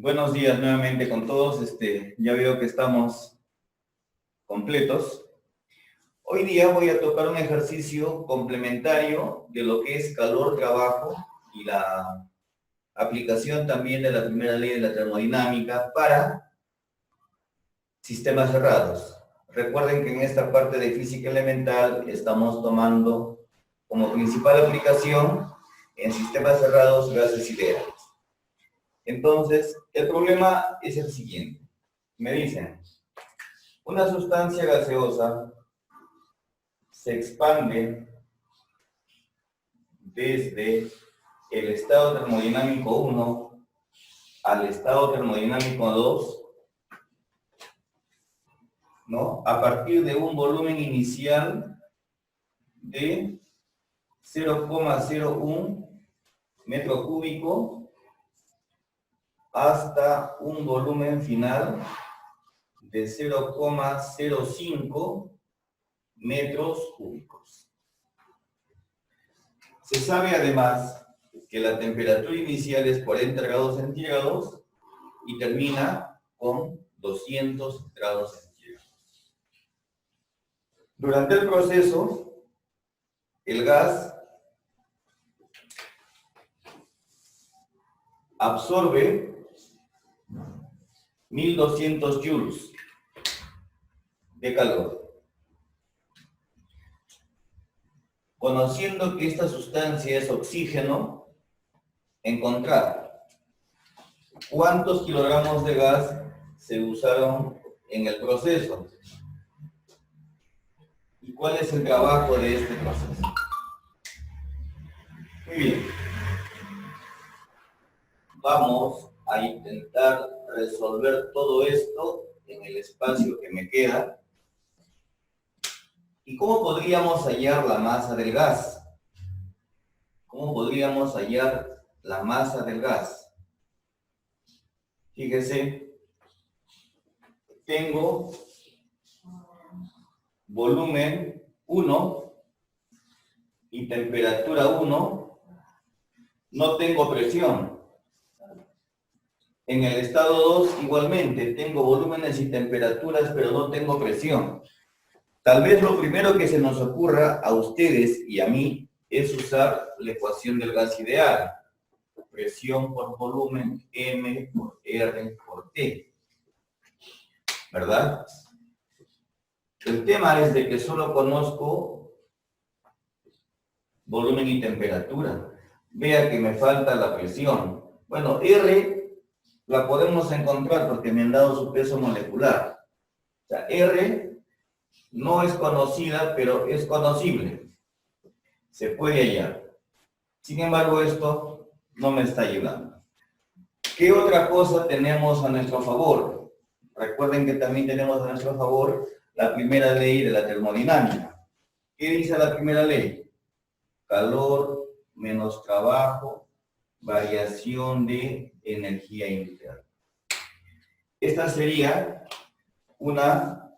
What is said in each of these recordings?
Buenos días nuevamente con todos. Ya veo que estamos completos. Hoy día voy a tocar un ejercicio complementario de lo que es calor-trabajo y la aplicación también de la primera ley de la termodinámica para sistemas cerrados. Recuerden que en esta parte de física elemental estamos tomando como principal aplicación en sistemas cerrados gases ideales. Entonces, el problema es el siguiente. Me dicen, una sustancia gaseosa se expande desde el estado termodinámico 1 al estado termodinámico 2, ¿no? A partir de un volumen inicial de 0,01 metro cúbico hasta un volumen final de 0,05 metros cúbicos. Se sabe además que la temperatura inicial es 40 grados centígrados y termina con 200 grados centígrados. Durante el proceso, el gas absorbe 1200 joules de calor. Conociendo que esta sustancia es oxígeno, encontrar cuántos kilogramos de gas se usaron en el proceso y cuál es el trabajo de este proceso. Muy bien. Vamos a intentar resolver todo esto en el espacio que me queda. ¿Y cómo podríamos hallar la masa del gas? ¿Cómo podríamos hallar la masa del gas? Fíjese, tengo volumen 1 y temperatura 1, no tengo presión. En el estado 2 igualmente, tengo volúmenes y temperaturas, pero no tengo presión. Tal vez lo primero que se nos ocurra a ustedes y a mí es usar la ecuación del gas ideal. Presión por volumen, M por R por T. ¿Verdad? El tema es de que solo conozco volumen y temperatura. Vea que me falta la presión. Bueno, R la podemos encontrar porque me han dado su peso molecular. O sea, R no es conocida, pero es conocible. Se puede hallar. Sin embargo, esto no me está ayudando. ¿Qué otra cosa tenemos a nuestro favor? Recuerden que también tenemos a nuestro favor la primera ley de la termodinámica. ¿Qué dice la primera ley? Calor menos trabajo, variación de energía interna. Esta sería una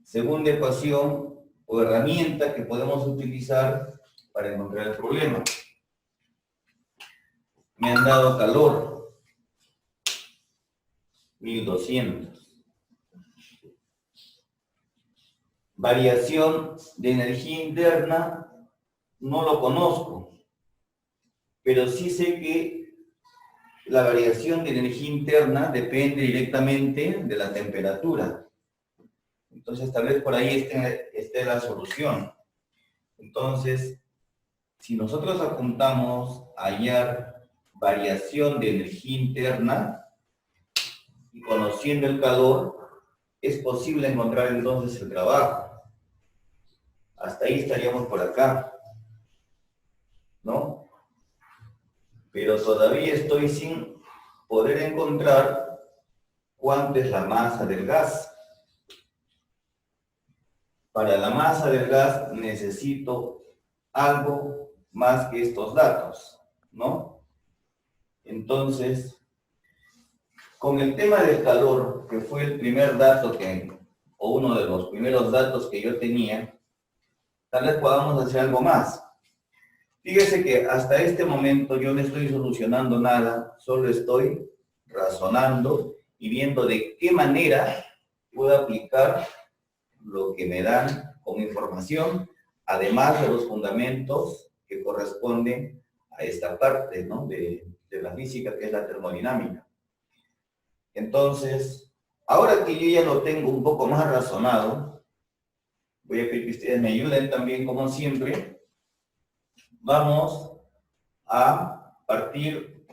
segunda ecuación o herramienta que podemos utilizar para encontrar el problema. Me han dado calor, 1200. Variación de energía interna, no lo conozco, pero sí sé que la variación de energía interna depende directamente de la temperatura. Entonces, tal vez por ahí esté la solución. Entonces, si nosotros apuntamos a hallar variación de energía interna y conociendo el calor, es posible encontrar entonces el trabajo. Hasta ahí estaríamos por acá, ¿no? Pero todavía estoy sin poder encontrar cuánto es la masa del gas. Para la masa del gas necesito algo más que estos datos, ¿no? Entonces, con el tema del calor, que fue el primer dato o uno de los primeros datos que yo tenía, tal vez podamos hacer algo más. Fíjese que hasta este momento yo no estoy solucionando nada, solo estoy razonando y viendo de qué manera puedo aplicar lo que me dan como información, además de los fundamentos que corresponden a esta parte, ¿no?, de la física, que es la termodinámica. Entonces, ahora que yo ya lo tengo un poco más razonado, voy a pedir que ustedes me ayuden también, como siempre. Vamos a partir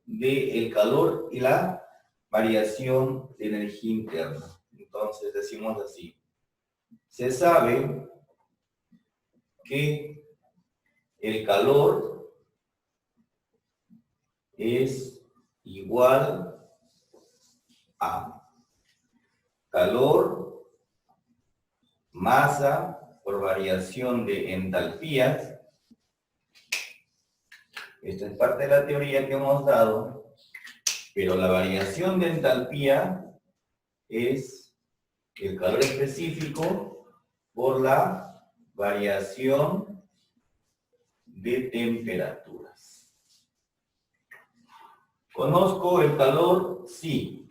del calor y la variación de energía interna. Entonces decimos así: se sabe que el calor es igual a calor, masa por variación de entalpías. Esta es parte de la teoría que hemos dado, pero la variación de entalpía es el calor específico por la variación de temperaturas. ¿Conozco el calor? Sí.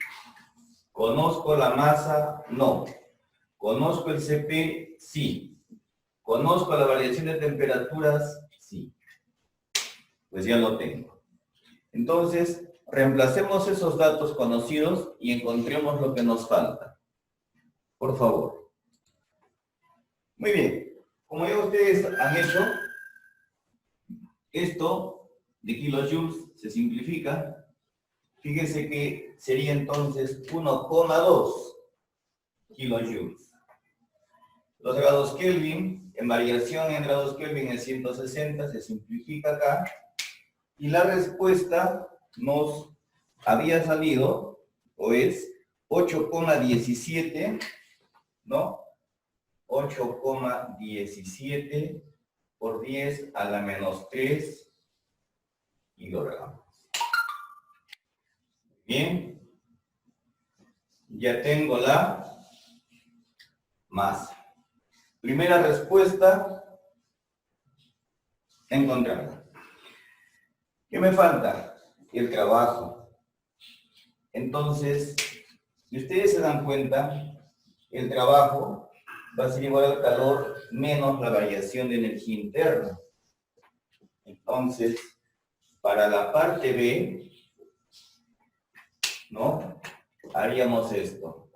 ¿Conozco la masa? No. ¿Conozco el Cp? Sí. ¿Conozco la variación de temperaturas? Sí. Pues ya lo tengo. Entonces, reemplacemos esos datos conocidos y encontremos lo que nos falta. Por favor. Muy bien. Como ya ustedes han hecho, esto de kilojoules se simplifica. Fíjense que sería entonces 1,2 kilojoules. Los grados Kelvin, en variación en grados Kelvin es 160, se simplifica acá. Y la respuesta nos había salido, o es 8,17, ¿no? 8,17 por 10 a la menos 3 kilogramos. Bien. Ya tengo la masa. Primera respuesta encontrada. ¿Qué me falta? El trabajo. Entonces, si ustedes se dan cuenta, el trabajo va a ser igual al calor menos la variación de energía interna. Entonces, para la parte B, ¿no?, haríamos esto.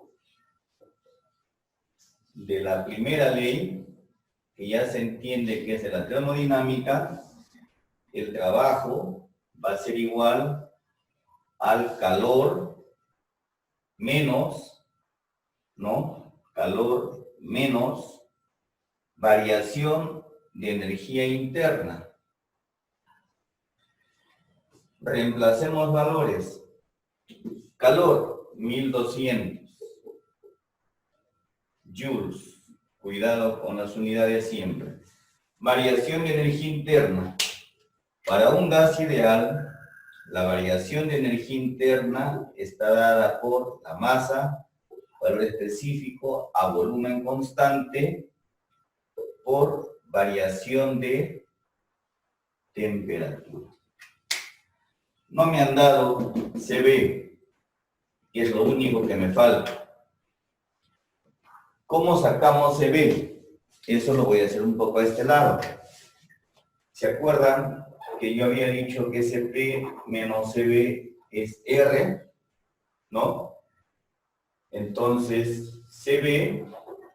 De la primera ley, que ya se entiende que es de la termodinámica, el trabajo va a ser igual al calor menos, ¿no?, calor menos variación de energía interna. Reemplacemos valores. Calor, 1200 joules. Cuidado con las unidades siempre. Variación de energía interna. Para un gas ideal, la variación de energía interna está dada por la masa, valor específico, a volumen constante, por variación de temperatura. No me han dado Cb, que es lo único que me falta. ¿Cómo sacamos Cb? Eso lo voy a hacer un poco a este lado. ¿Se acuerdan que yo había dicho que Cp menos Cb es R, ¿no? Entonces, Cb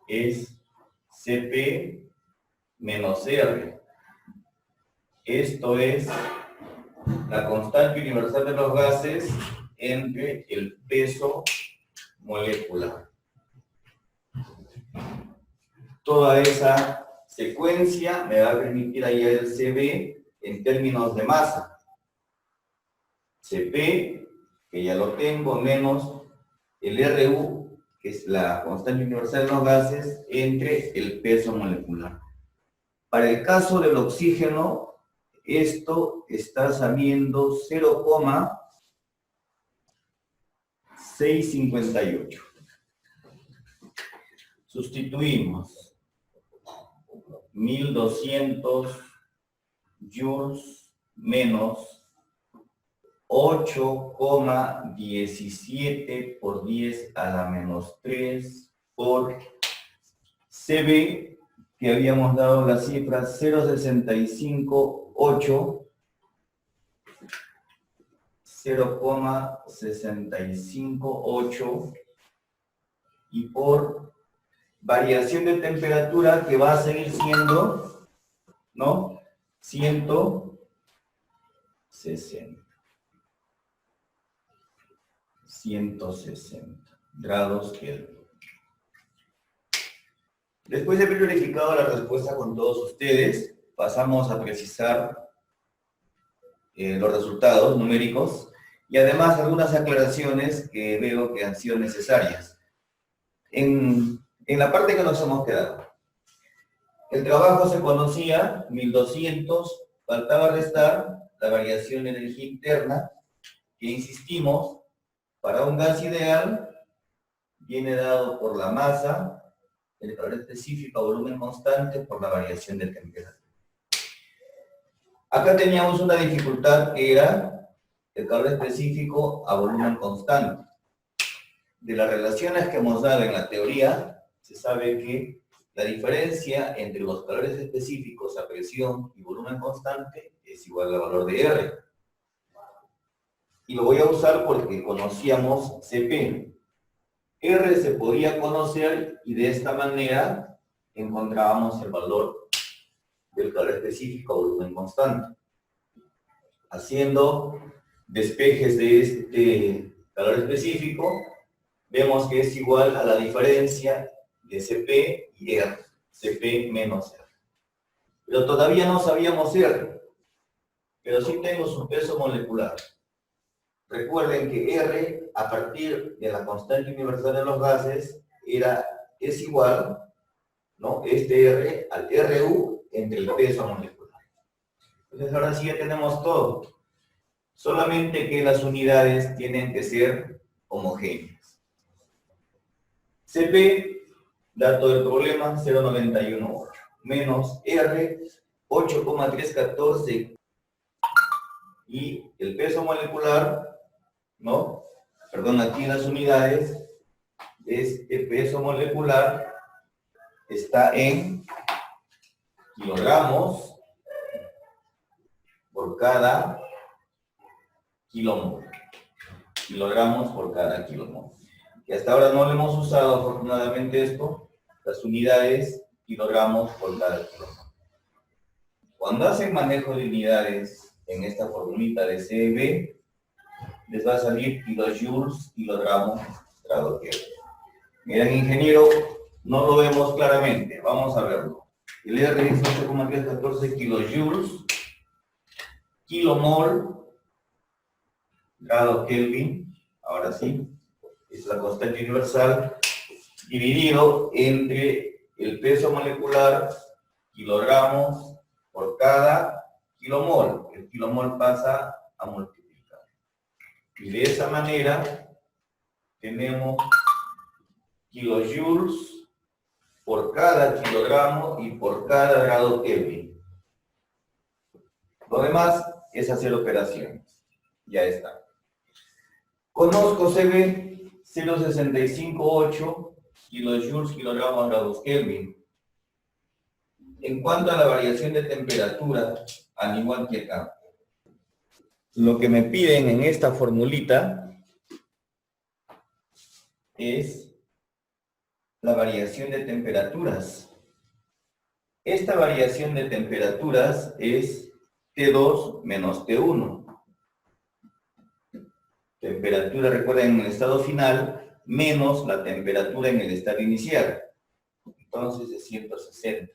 es Cp menos R. Esto es la constante universal de los gases entre el peso molecular. Toda esa secuencia me va a permitir hallar el Cb en términos de masa. Cp, que ya lo tengo, menos el Ru, que es la constante universal de los gases, entre el peso molecular. Para el caso del oxígeno, esto está saliendo 0,658. Sustituimos 1200 joules menos 8,17 por 10 a la menos 3 por CB, que habíamos dado la cifra 0,658, 0,658, y por variación de temperatura que va a seguir siendo, ¿no? 160 grados Kelvin. Después de haber verificado la respuesta con todos ustedes, pasamos a precisar los resultados numéricos y además algunas aclaraciones que veo que han sido necesarias. En la parte que nos hemos quedado, el trabajo se conocía, 1200, faltaba restar la variación de energía interna, que insistimos, para un gas ideal, viene dado por la masa, el calor específico a volumen constante por la variación de temperatura. Acá teníamos una dificultad que era el calor específico a volumen constante. De las relaciones que hemos dado en la teoría, se sabe que la diferencia entre los calores específicos a presión y volumen constante es igual al valor de R. Y lo voy a usar porque conocíamos CP. R se podía conocer y de esta manera encontrábamos el valor del calor específico a volumen constante. Haciendo despejes de este calor específico, vemos que es igual a la diferencia de CP y R, CP menos R. Pero todavía no sabíamos R, pero sí tengo su peso molecular. Recuerden que R, a partir de la constante universal de los gases, es igual, ¿no? Este R al RU entre el peso molecular. Entonces ahora sí ya tenemos todo. Solamente que las unidades tienen que ser homogéneas. CP, dato del problema, 0,918, menos R, 8,314, y el peso molecular, ¿no? Perdón, aquí en las unidades, este peso molecular está en kilogramos por cada kilomol. Kilogramos por cada kilomol. Y hasta ahora no lo hemos usado, afortunadamente, esto, las unidades, kilogramos por cada kilomol. Cuando hacen manejo de unidades en esta formulita de CB, les va a salir kilojoules, kilogramos, grado Kelvin. Miren, ingeniero, no lo vemos claramente. Vamos a verlo. El R es 8,314 kilojoules, kilomol, grado Kelvin. Ahora sí, es la constante universal, dividido entre el peso molecular, kilogramos por cada kilomol. El kilomol pasa a multiplicar. Y de esa manera tenemos kilojoules por cada kilogramo y por cada grado Kelvin. Lo demás es hacer operaciones. Ya está. Conozco CB 0,658 kilojoules, kilogramos, grados Kelvin. En cuanto a la variación de temperatura, al igual que acá, lo que me piden en esta formulita es la variación de temperaturas. Esta variación de temperaturas es T2 menos T1. Temperatura, recuerden, en el estado final, menos la temperatura en el estado inicial. Entonces es 160.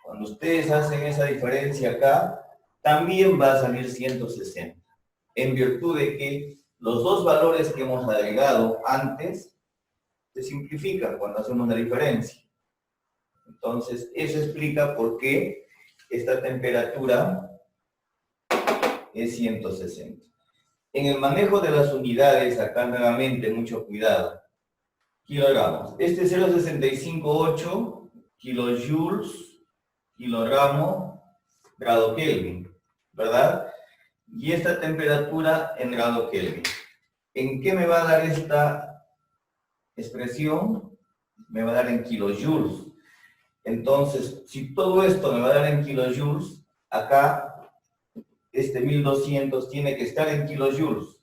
Cuando ustedes hacen esa diferencia acá, también va a salir 160. En virtud de que los dos valores que hemos agregado antes se simplifican cuando hacemos la diferencia. Entonces, eso explica por qué esta temperatura es 160. En el manejo de las unidades, acá nuevamente, mucho cuidado. Kilogramos. Este 0,658 kilojoules, kilogramo, grado Kelvin, ¿verdad? y esta temperatura en grado Kelvin. ¿En qué me va a dar esta expresión? Me va a dar en kilojoules. Entonces, si todo esto me va a dar en kilojoules, acá este 1200 tiene que estar en kilojoules,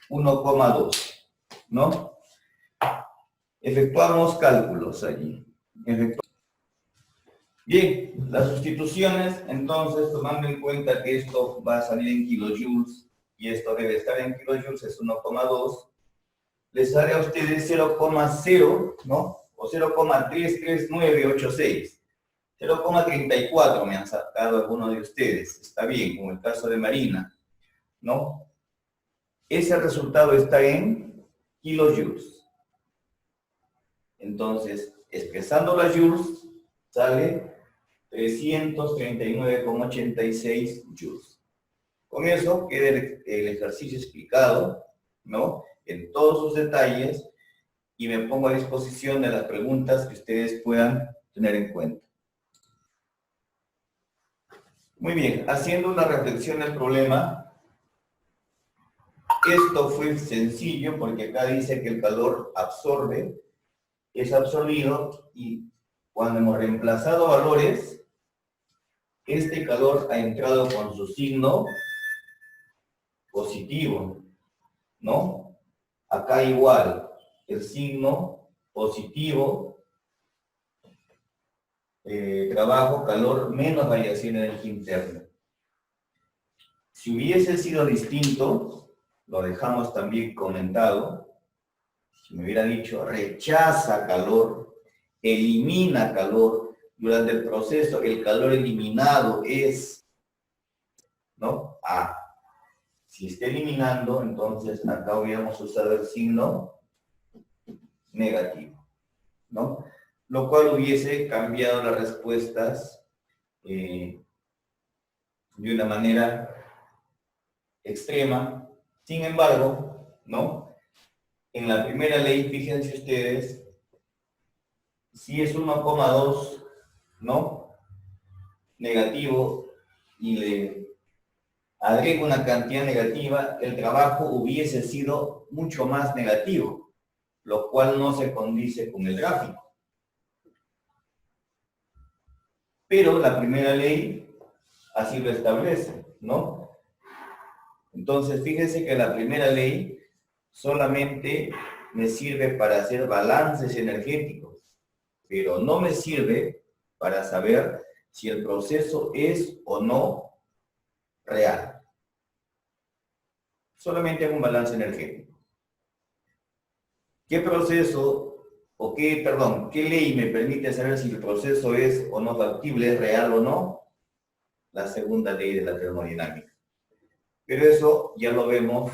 1,2, ¿no? Efectuamos cálculos allí. Bien, las sustituciones, entonces, tomando en cuenta que esto va a salir en kilojoules y esto debe estar en kilojoules, es 1,2, les sale a ustedes 0,0, ¿no? O 0,33986. 0,34 me han sacado algunos de ustedes. Está bien, como el caso de Marina, ¿no? Ese resultado está en kilojoules. Entonces, expresando las joules, sale 339,86 joules. Con eso queda el ejercicio explicado, ¿no? En todos sus detalles, y me pongo a disposición de las preguntas que ustedes puedan tener en cuenta. Muy bien, haciendo una reflexión del problema, esto fue sencillo porque acá dice que el calor absorbe, es absorbido, y cuando hemos reemplazado valores, este calor ha entrado con su signo positivo, ¿no? Acá igual, el signo positivo, trabajo, calor, menos variación de energía interna. Si hubiese sido distinto, lo dejamos también comentado, si me hubiera dicho rechaza calor, elimina calor, durante el proceso el calor eliminado es, ¿no? A. Si está eliminando, entonces acá hubiéramos usado el signo negativo, ¿no? Lo cual hubiese cambiado las respuestas de una manera extrema. Sin embargo, ¿no? En la primera ley, fíjense ustedes, si es 1,2, ¿no? Negativo, y le agrego una cantidad negativa, el trabajo hubiese sido mucho más negativo, lo cual no se condice con el gráfico. Pero la primera ley así lo establece, ¿no? Entonces, fíjense que la primera ley solamente me sirve para hacer balances energéticos, pero no me sirve para saber si el proceso es o no real. Solamente hago un balance energético. ¿Qué proceso, o qué ley me permite saber si el proceso es o no factible, es real o no? La segunda ley de la termodinámica. Pero eso ya lo vemos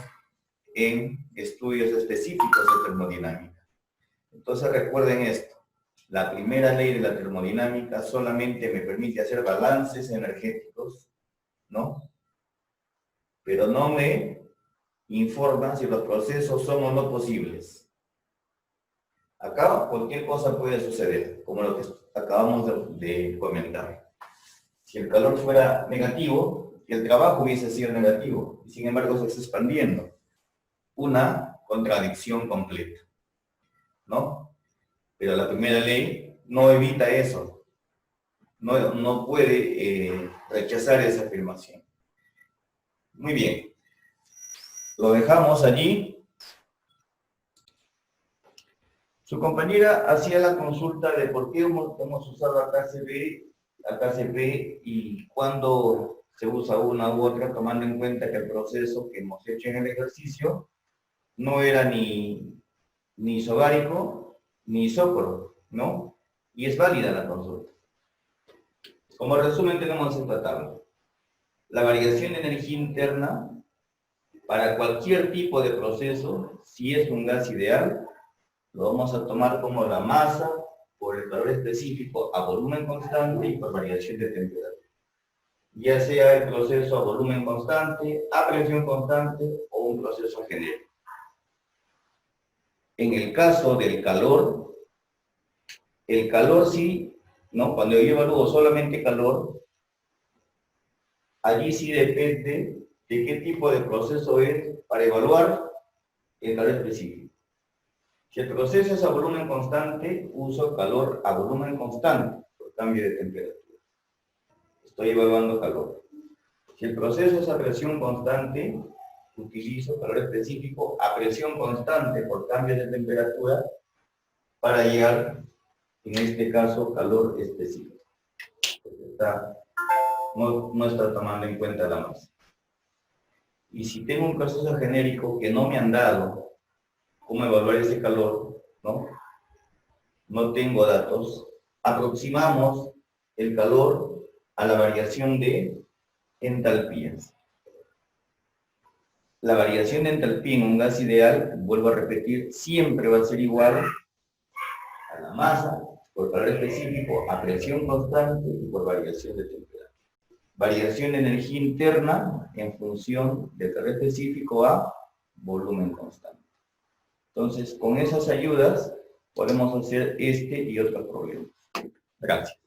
en estudios específicos de termodinámica. Entonces recuerden esto. La primera ley de la termodinámica solamente me permite hacer balances energéticos, ¿no? Pero no me informa si los procesos son o no posibles. Acá cualquier cosa puede suceder, como lo que acabamos de comentar. Si el calor fuera negativo, el trabajo hubiese sido negativo, y sin embargo se está expandiendo. Una contradicción completa, ¿no? Pero la primera ley no evita eso, no puede rechazar esa afirmación. Muy bien, lo dejamos allí. Su compañera hacía la consulta de por qué hemos usado a KCP y cuándo se usa una u otra, tomando en cuenta que el proceso que hemos hecho en el ejercicio no era ni isobárico ni isócoro, ¿no? Y es válida la consulta. Como resumen tenemos esta tabla. La variación de energía interna para cualquier tipo de proceso, si es un gas ideal, lo vamos a tomar como la masa por el calor específico a volumen constante y por variación de temperatura. Ya sea el proceso a volumen constante, a presión constante o un proceso genérico. En el caso del calor, el calor sí, ¿no? Cuando yo evalúo solamente calor, allí sí depende de qué tipo de proceso es para evaluar el calor específico. Si el proceso es a volumen constante, uso calor a volumen constante por cambio de temperatura. Estoy evaluando calor. Si el proceso es a presión constante, utilizo calor específico a presión constante por cambio de temperatura para llegar, en este caso, calor específico. No está tomando en cuenta la masa. Y si tengo un proceso genérico que no me han dado cómo evaluar ese calor, no tengo datos, aproximamos el calor a la variación de entalpías. La variación de entalpía en un gas ideal, vuelvo a repetir, siempre va a ser igual a la masa por calor específico, a presión constante y por variación de temperatura. Variación de energía interna en función del calor específico a volumen constante. Entonces, con esas ayudas podemos hacer este y otros problemas. Gracias.